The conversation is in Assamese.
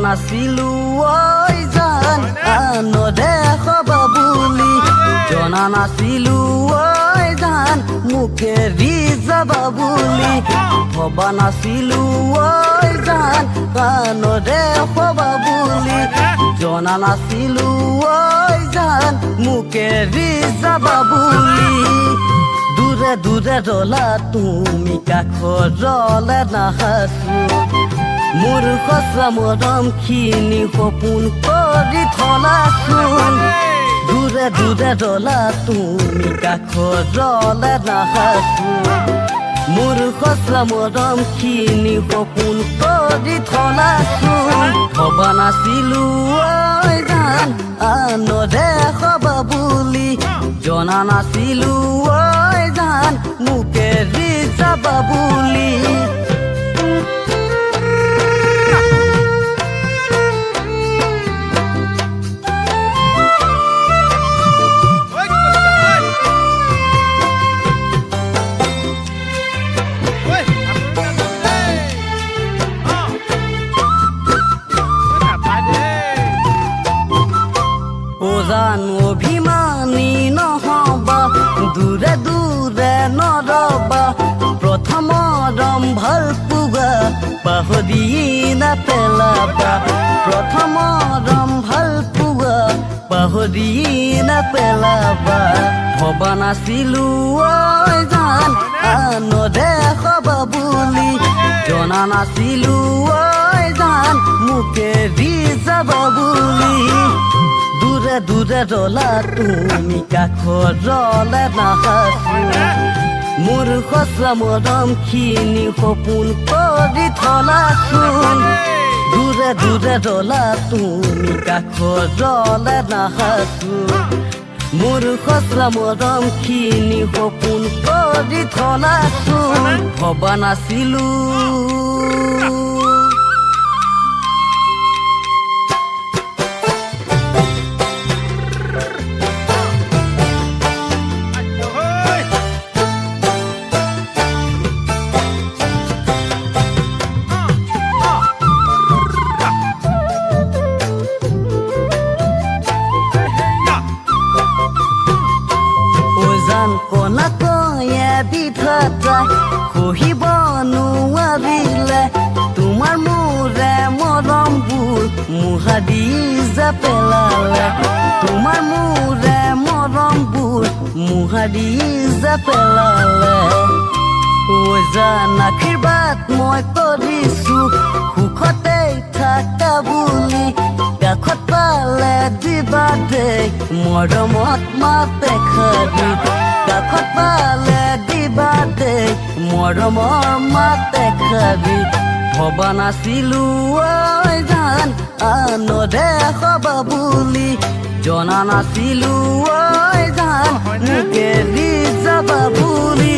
নাছিলো ঐ জান নদেখবা বুলি জনা নাছিলো ঐ জান মুকে যাবা বুলি ভবা নাছিলো ঐ জান নদেখবা বুলি জনা নাছিলো ঐ জান মুকে যাবা বুলি দূৰে দূৰে ৰলা তুমি কাষৰলে নাহাচো মোৰ সঁচা মৰমখিনি সপোন কৰি থলাচোন দূৰে দূৰে ৰলা তুমি কাষৰলে নাহাচো মোৰ সঁচা মৰমখিনি সপোন কৰি থলাচোন ভবা নাছিলো ঐ জান নদেখবা বুলি জনা নাছিলো ঐ জান মুকে যাবা বুলি জান অভিমানী নহবা দূৰে দূৰে নৰবা প্ৰথম ভাল পোৱা পাহৰি নেপেলাবা প্ৰথম ভাল পোৱা পাহৰি নেপেলাবা ভবা নাছিলো ঐ জান নদেখবা বুলি জনা নাছিলো ঐ জান মুকে যাবা বুলি দূৰে দূৰে ৰলা তুমি কাষৰলে নাহাচো মোৰ সঁচা মৰমখিনি সপোন কৰি থলাচোন দূৰে দূৰে ৰলা তুমি কাষৰলে নাহাচো মোৰ সঁচা মৰমখিনি সপোন কৰি থলাচোন ভবা নাছিলো কনাকয়ে বিধাতা কহিব নোৱাৰিলে তোমাৰ মোৰে মৰমবোৰ মুহাৰি যা পেলালে তোমাৰ মোৰে মৰমবোৰ মুহাৰি যা পেলালে ঐ জান আশীৰ্বাদ মই কৰিছো সুখতে থাকা বুলি কাষত পালে দিবা দেই মৰমত মাতে খাবি কাষত পালে দিবা দেই মৰমৰ মাতে খাবি ভবা নাছিলো ঐ জান নদেখবা বুলি জনা নাছিলো ঐ জান মুকে যাবা বুলি